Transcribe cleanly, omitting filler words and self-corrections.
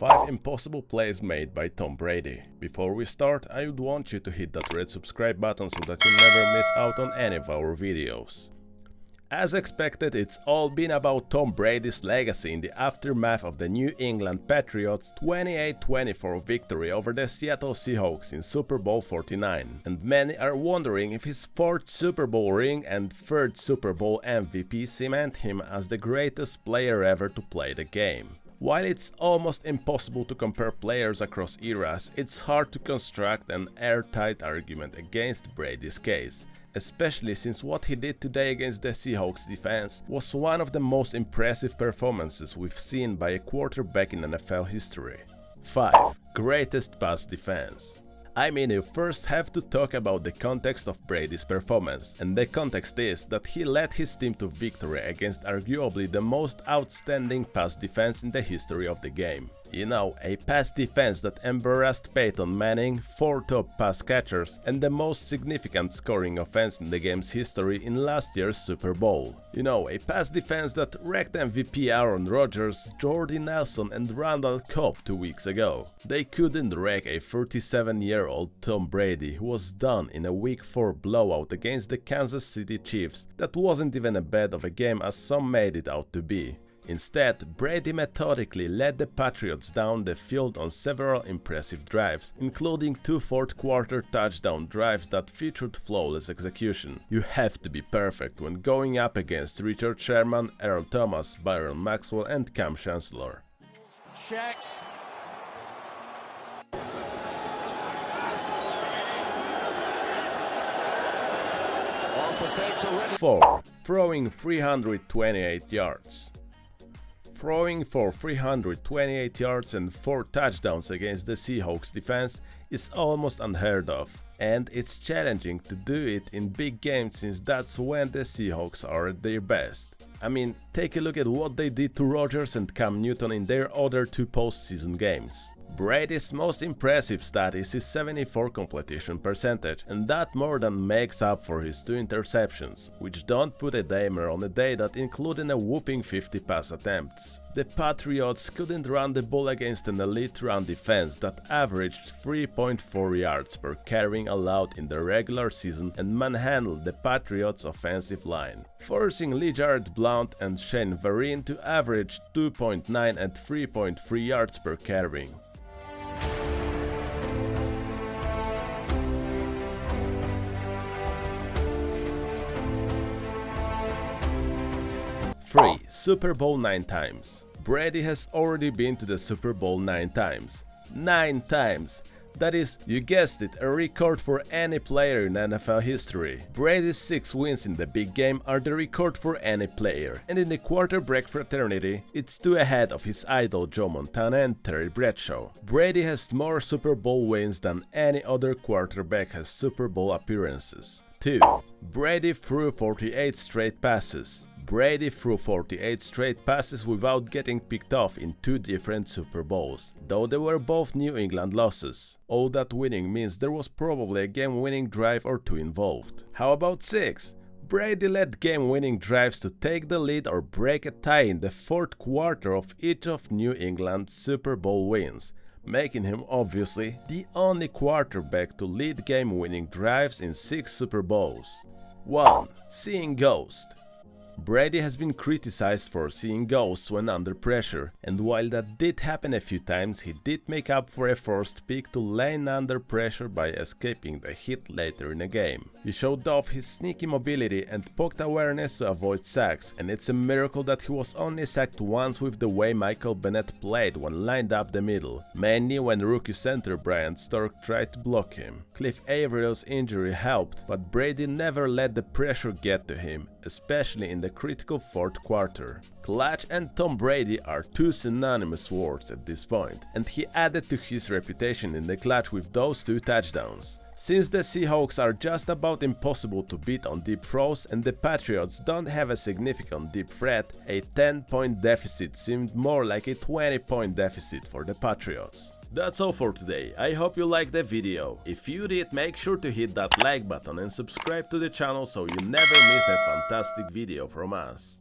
5 impossible plays made by Tom Brady. Before we start, I would want you to hit that red subscribe button so that you never miss out on any of our videos. As expected, it's all been about Tom Brady's legacy in the aftermath of the New England Patriots' 28-24 victory over the Seattle Seahawks in Super Bowl 49, and many are wondering if his 4th Super Bowl ring and 3rd Super Bowl MVP cement him as the greatest player ever to play the game. While it's almost impossible to compare players across eras, it's hard to construct an airtight argument against Brady's case, especially since what he did today against the Seahawks defense was one of the most impressive performances we've seen by a quarterback in NFL history. 5. Greatest pass defense. I mean, you first have to talk about the context of Brady's performance, and the context is that he led his team to victory against arguably the most outstanding pass defense in the history of the game. You know, a pass defense that embarrassed Peyton Manning, 4 top pass catchers, and the most significant scoring offense in the game's history in last year's Super Bowl. You know, a pass defense that wrecked MVP Aaron Rodgers, Jordy Nelson, and Randall Cobb 2 weeks ago. They couldn't wreck a 37-year-old Tom Brady, who was done in a Week 4 blowout against the Kansas City Chiefs that wasn't even as bad of a game as some made it out to be. Instead, Brady methodically led the Patriots down the field on several impressive drives, including 2 fourth-quarter touchdown drives that featured flawless execution. You have to be perfect when going up against Richard Sherman, Earl Thomas, Byron Maxwell, and Cam Chancellor. Checks. 4. Throwing 328 yards. Throwing for 328 yards and 4 touchdowns against the Seahawks defense is almost unheard of, and it's challenging to do it in big games since that's when the Seahawks are at their best. I mean, take a look at what they did to Rodgers and Cam Newton in their other 2 postseason games. Brady's most impressive stat is his 74 completion percentage, and that more than makes up for his 2 interceptions, which don't put a damer on a day that included a whopping 50 pass attempts. The Patriots couldn't run the ball against an elite run defense that averaged 3.4 yards per carry allowed in the regular season and manhandled the Patriots' offensive line, forcing LeGarrette Blount and Shane Vereen to average 2.9 and 3.3 yards per carry. 3. Super Bowl 9 times. Brady has already been to the Super Bowl 9 times. 9 times! That is, you guessed it, a record for any player in NFL history. Brady's 6 wins in the big game are the record for any player, and in the quarterback fraternity, it's 2 ahead of his idol Joe Montana and Terry Bradshaw. Brady has more Super Bowl wins than any other quarterback has Super Bowl appearances. 2. Brady threw 48 straight passes. Brady threw 48 straight passes without getting picked off in 2 different Super Bowls, though they were both New England losses. All that winning means there was probably a game-winning drive or 2 involved. How about 6? Brady led game-winning drives to take the lead or break a tie in the 4th quarter of each of New England's Super Bowl wins, making him obviously the only quarterback to lead game-winning drives in 6 Super Bowls. 1. Seeing ghost. Brady has been criticized for seeing ghosts when under pressure, and while that did happen a few times, he did make up for a forced pick to lane under pressure by escaping the hit later in the game. He showed off his sneaky mobility and pocket awareness to avoid sacks, and it's a miracle that he was only sacked once with the way Michael Bennett played when lined up the middle, mainly when rookie center Brian Stork tried to block him. Cliff Avrill's injury helped, but Brady never let the pressure get to him, especially in the critical 4th quarter. Clutch and Tom Brady are 2 synonymous words at this point, and he added to his reputation in the clutch with those 2 touchdowns. Since the Seahawks are just about impossible to beat on deep throws and the Patriots don't have a significant deep threat, a 10-point deficit seemed more like a 20-point deficit for the Patriots. That's all for today. I hope you liked the video. If you did, make sure to hit that like button and subscribe to the channel so you never miss a fantastic video from us.